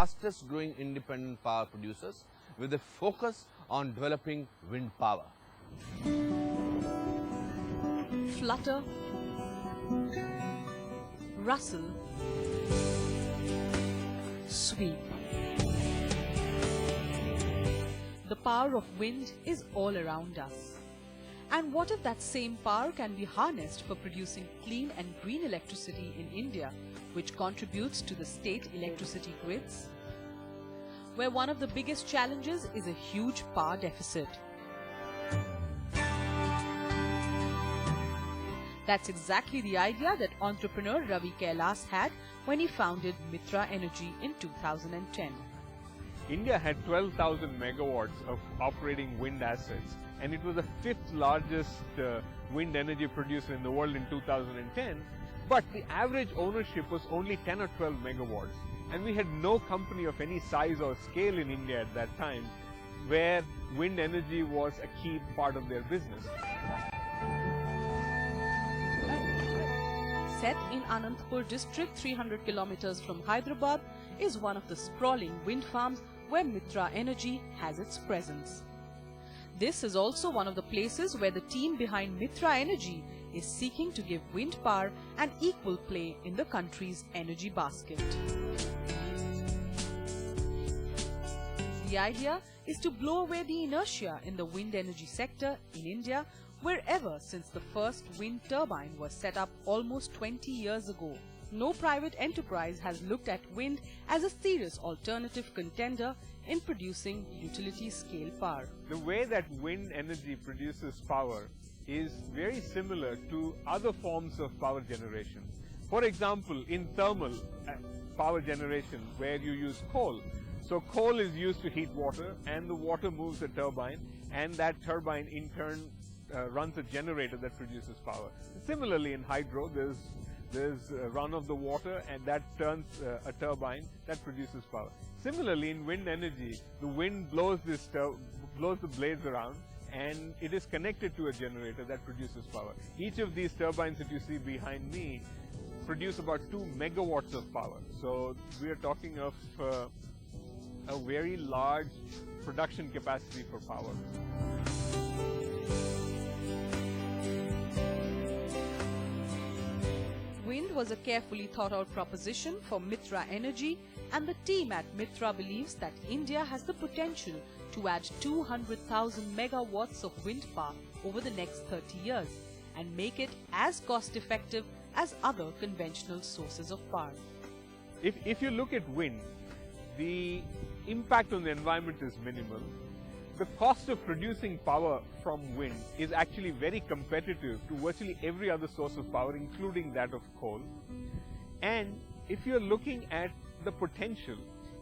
fastest growing independent power producers with a focus on developing wind power. Flutter, rustle, sweep. The power of wind is all around us. And what if that same power can be harnessed for producing clean and green electricity in India, which contributes to the state electricity grids? Where one of the biggest challenges is a huge power deficit. That's exactly the idea that entrepreneur Ravi Kailas had when he founded Mitra Energy in 2010. India had 12,000 megawatts of operating wind assets, and it was the fifth largest wind energy producer in the world in 2010, but the average ownership was only 10 or 12 megawatts, and we had no company of any size or scale in India at that time where wind energy was a key part of their business. Set in Anantapur district, 300 kilometers from Hyderabad, is one of the sprawling wind farms where Mitra Energy has its presence. This is also one of the places where the team behind Mitra Energy is seeking to give wind power an equal play in the country's energy basket. The idea is to blow away the inertia in the wind energy sector in India, wherever since the first wind turbine was set up almost 20 years ago. No private enterprise has looked at wind as a serious alternative contender in producing utility-scale power. The way that wind energy produces power is very similar to other forms of power generation. For example, in thermal power generation, where you use coal. So coal is used to heat water, and the water moves a turbine, and that turbine in turn runs a generator that produces power. Similarly, in hydro, there's a run of the water, and that turns a turbine that produces power. Similarly, in wind energy, the wind blows the blades around, and it is connected to a generator that produces power. Each of these turbines that you see behind me produce about 2 megawatts of power. So we are talking of a very large production capacity for power. Wind was a carefully thought out proposition for Mitra Energy, and the team at Mitra believes that India has the potential to add 200,000 megawatts of wind power over the next 30 years and make it as cost effective as other conventional sources of power. If you look at wind, the impact on the environment is minimal. The cost of producing power from wind is actually very competitive to virtually every other source of power, including that of coal. And if you're looking at the potential,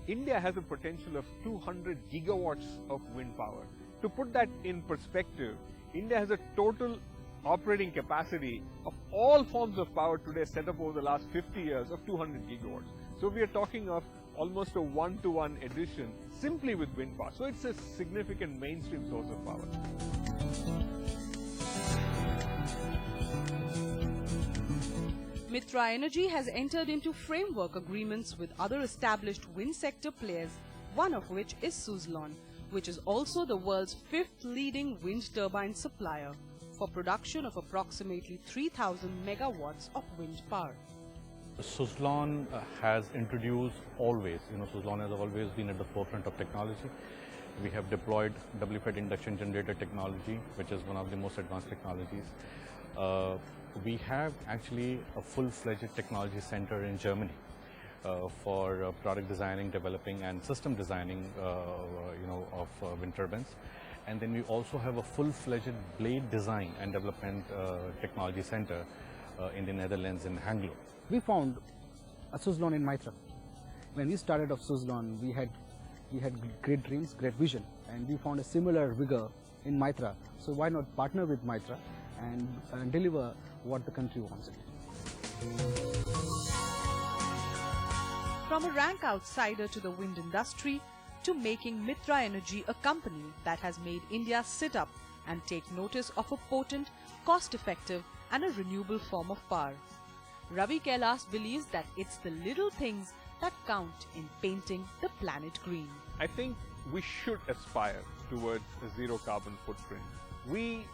India has a potential of 200 gigawatts of wind power. To put that in perspective, India has a total operating capacity of all forms of power today set up over the last 50 years of 200 gigawatts. So we are talking of almost a one-to-one addition simply with wind power. So it's a significant mainstream source of power. Mitra Energy has entered into framework agreements with other established wind sector players, one of which is Suzlon, which is also the world's 5th leading wind turbine supplier, for production of approximately 3,000 megawatts of wind power. Suzlon has introduced Suzlon has always been at the forefront of technology. We have deployed double-fed induction generator technology, which is one of the most advanced technologies. We have actually a full-fledged technology center in Germany for product designing, developing, and system designing, of wind turbines. And then we also have a full-fledged blade design and development technology center in the Netherlands in Hengelo. We found a Suzlon in Mitra. When we started off Suzlon, we had great dreams, great vision, and we found a similar vigor in Mitra. So why not partner with Mitra and deliver what the country wants it. From a rank outsider to the wind industry, to making Mitra Energy a company that has made India sit up and take notice of a potent, cost-effective and a renewable form of power. Ravi Kailas believes that it's the little things that count in painting the planet green. I think we should aspire towards a zero carbon footprint. We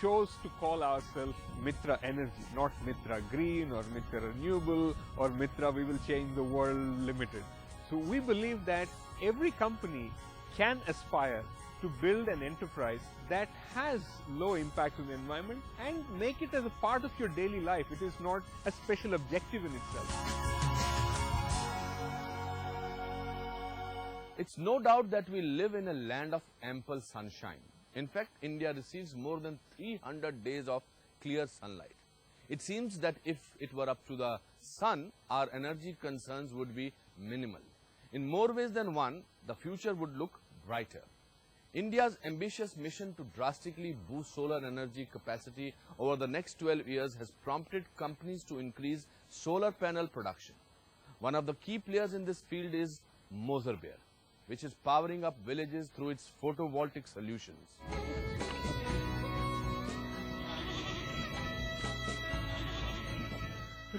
chose to call ourselves Mitra Energy, not Mitra Green or Mitra Renewable or Mitra We Will Change the World Limited. So we believe that every company can aspire to build an enterprise that has low impact on the environment and make it as a part of your daily life. It is not a special objective in itself. It's no doubt that we live in a land of ample sunshine. In fact, India receives more than 300 days of clear sunlight. It seems that if it were up to the sun, our energy concerns would be minimal. In more ways than one, the future would look brighter. India's ambitious mission to drastically boost solar energy capacity over the next 12 years has prompted companies to increase solar panel production. One of the key players in this field is Mozarbeer, which is powering up villages through its photovoltaic solutions.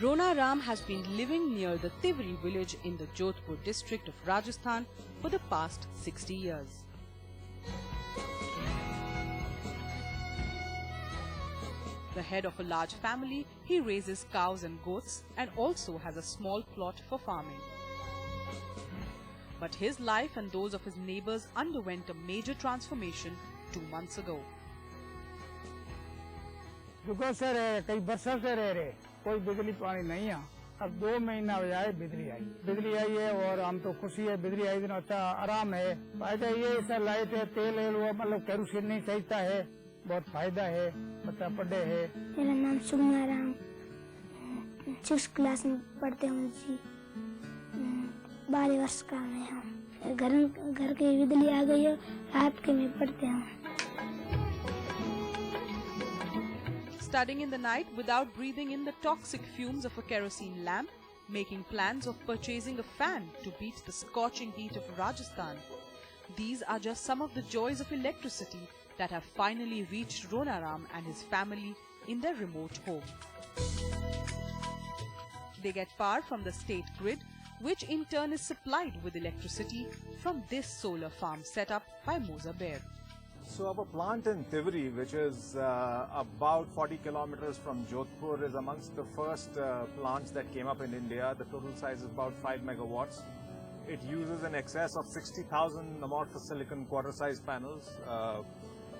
Rona Ram has been living near the Tivri village in the Jodhpur district of Rajasthan for the past 60 years. The head of a large family, he raises cows and goats and also has a small plot for farming. But his life and those of his neighbors underwent a major transformation 2 months ago. रुको से रहे कई बरसों से रह रहे कोई बिजली पानी नहीं है अब 2 महीना हो जाए बिजली आई है और हम तो खुशी है बिजली आई दिन अच्छा आराम है फायदा ये इससे लाइट है तेल है वो मतलब केरोसिन नहीं चाहिए है बहुत फायदा है बच्चा पढ़े है मेरा नाम सुगना राम 6 क्लास में पढ़ते हूँ जी 12 वर्ष का मैं हूँ घर के बिजली आ गई है रात के में पढ़ते हूँ Studying in the night without breathing in the toxic fumes of a kerosene lamp, making plans of purchasing a fan to beat the scorching heat of Rajasthan. These are just some of the joys of electricity that have finally reached Ronaram and his family in their remote home. They get power from the state grid, which in turn is supplied with electricity from this solar farm set up by Mozarbeer. So our plant in Tivri, which is about 40 kilometers from Jodhpur, is amongst the first plants that came up in India. The total size is about 5 megawatts. It uses in excess of 60,000 amorphous silicon quarter-sized panels.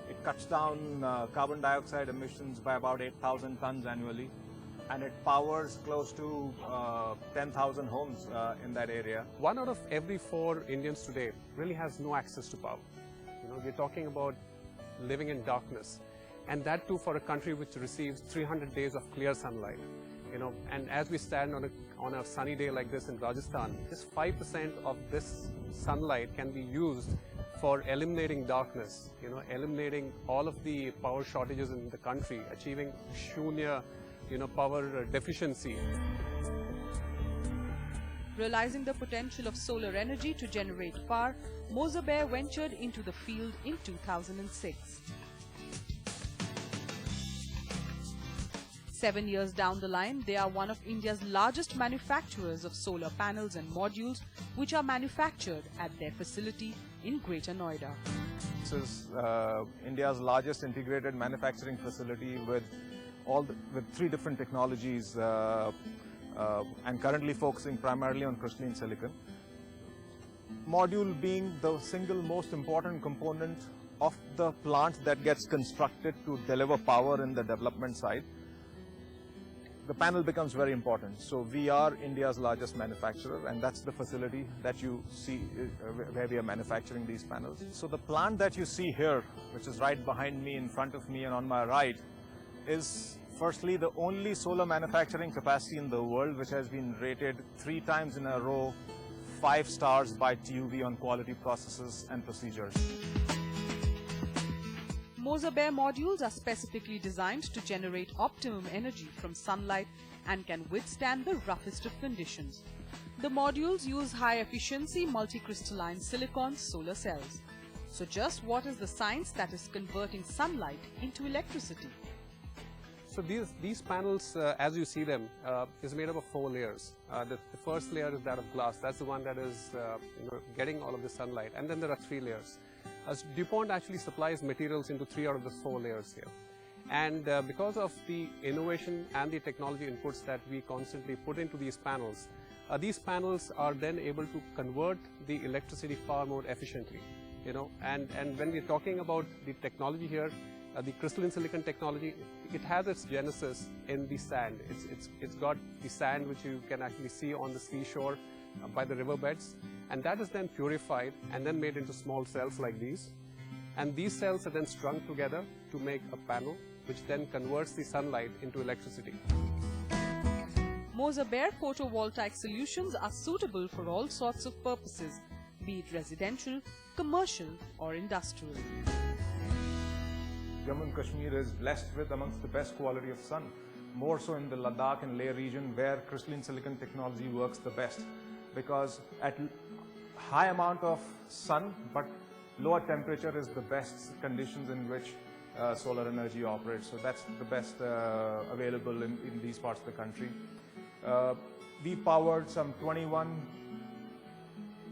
It cuts down carbon dioxide emissions by about 8,000 tons annually, and it powers close to 10,000 homes in that area. 1 out of every 4 Indians today really has no access to power. You know, we're talking about living in darkness, and that too for a country which receives 300 days of clear sunlight. You know, and as we stand on a sunny day like this in Rajasthan, just 5% of this sunlight can be used for eliminating darkness. You know, eliminating all of the power shortages in the country, achieving shunya, power deficiency. Realizing the potential of solar energy to generate power, Mozarbeer ventured into the field in 2006. 7 years down the line, they are one of India's largest manufacturers of solar panels and modules, which are manufactured at their facility in Greater Noida. This is India's largest integrated manufacturing facility with 3 different technologies and currently focusing primarily on crystalline silicon. Module being the single most important component of the plant that gets constructed to deliver power in the development side. The panel becomes very important. So we are India's largest manufacturer, and that's the facility that you see where we are manufacturing these panels. So the plant that you see here, which is right behind me, in front of me and on my right, is firstly the only solar manufacturing capacity in the world which has been rated 3 times in a row 5 stars by TUV on quality processes and procedures. Mozarbeer modules are specifically designed to generate optimum energy from sunlight and can withstand the roughest of conditions. The modules use high-efficiency multicrystalline silicon solar cells. So just what is the science that is converting sunlight into electricity? So these panels, as you see them, is made up of 4 layers. The first layer is that of glass. That's the one that is getting all of the sunlight. And then there are 3 layers. DuPont actually supplies materials into 3 out of the 4 layers here. And because of the innovation and the technology inputs that we constantly put into these panels are then able to convert the electricity far more efficiently. And when we're talking about the technology here, the crystalline silicon technology, it has its genesis in the sand. It's got the sand which you can actually see on the seashore by the riverbeds, and that is then purified and then made into small cells like these. And these cells are then strung together to make a panel, which then converts the sunlight into electricity. Moser Baer photovoltaic solutions are suitable for all sorts of purposes, be it residential, commercial or industrial. Jammu and Kashmir is blessed with amongst the best quality of sun, more so in the Ladakh and Leh region where crystalline silicon technology works the best, because at high amount of sun but lower temperature is the best conditions in which solar energy operates. So that's the best available in these parts of the country. We powered some 21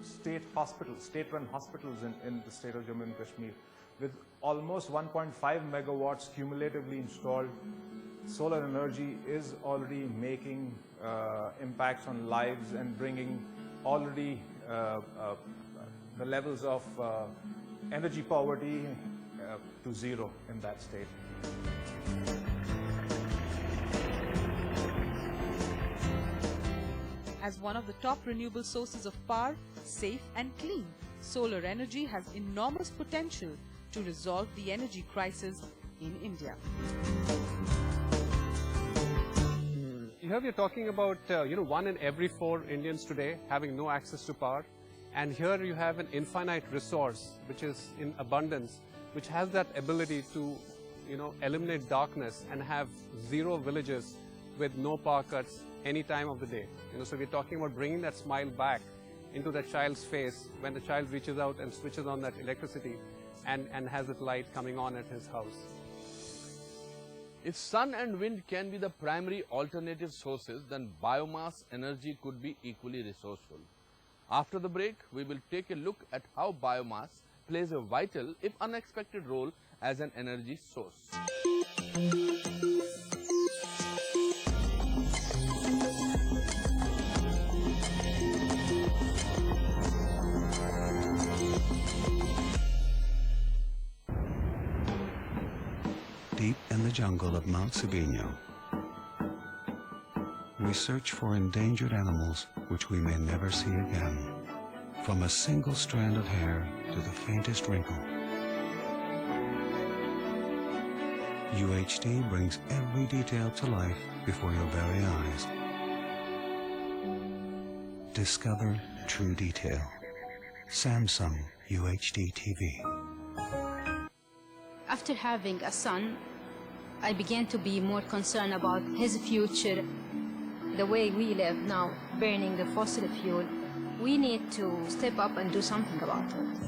state-run hospitals in the state of Jammu and Kashmir with almost 1.5 megawatts cumulatively installed. Solar energy is already making impacts on lives and bringing already the levels of energy poverty to 0 in that state. As one of the top renewable sources of power, safe and clean, solar energy has enormous potential to resolve the energy crisis in India. Here we are talking about 1 in every 4 Indians today having no access to power, and here you have an infinite resource which is in abundance, which has that ability to eliminate darkness and have 0 villages with no power cuts any time of the day. So we're talking about bringing that smile back into that child's face when the child reaches out and switches on that electricity and has that light coming on at his house. If sun and wind can be the primary alternative sources, then biomass energy could be equally resourceful. After the break, we will take a look at how biomass plays a vital, if unexpected, role as an energy source. Deep in the jungle of Mount Sabino, we search for endangered animals which we may never see again. From a single strand of hair to the faintest wrinkle, UHD brings every detail to life before your very eyes. Discover true detail. Samsung UHD TV. After having a son, I began to be more concerned about his future. The way we live now, burning the fossil fuel, we need to step up and do something about it.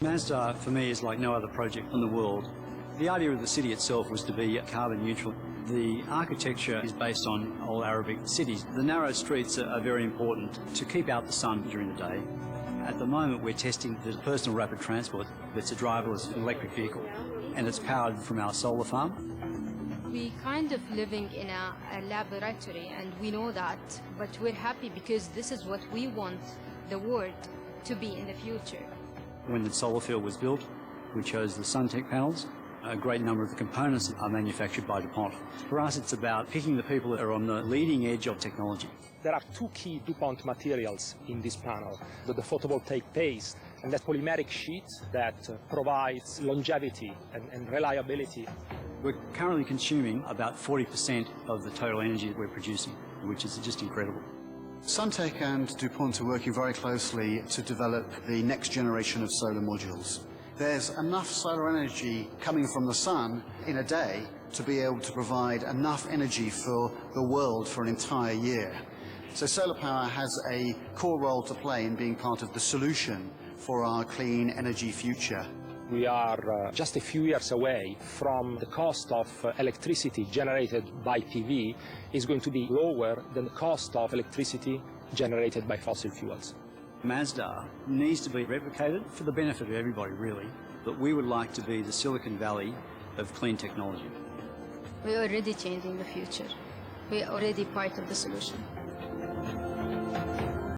Mazda, for me, is like no other project in the world. The idea of the city itself was to be carbon neutral. The architecture is based on old Arabic cities. The narrow streets are very important to keep out the sun during the day. At the moment, we're testing the personal rapid transport. It's a driverless electric vehicle, and it's powered from our solar farm. We kind of living in a laboratory, and we know that, but we're happy because this is what we want the world to be in the future. When the solar field was built, we chose the Suntech panels. A great number of the components are manufactured by DuPont. For us, it's about picking the people that are on the leading edge of technology. There are 2 key DuPont materials in this panel, the photovoltaic paste and that polymeric sheet that provides longevity and reliability. We're currently consuming about 40% of the total energy that we're producing, which is just incredible. Suntech and DuPont are working very closely to develop the next generation of solar modules. There's enough solar energy coming from the sun in a day to be able to provide enough energy for the world for an entire year. So solar power has a core role to play in being part of the solution for our clean energy future. We are just a few years away from the cost of electricity generated by PV is going to be lower than the cost of electricity generated by fossil fuels. Mazda needs to be replicated for the benefit of everybody, really. But we would like to be the Silicon Valley of clean technology. We're already changing the future. We're already part of the solution.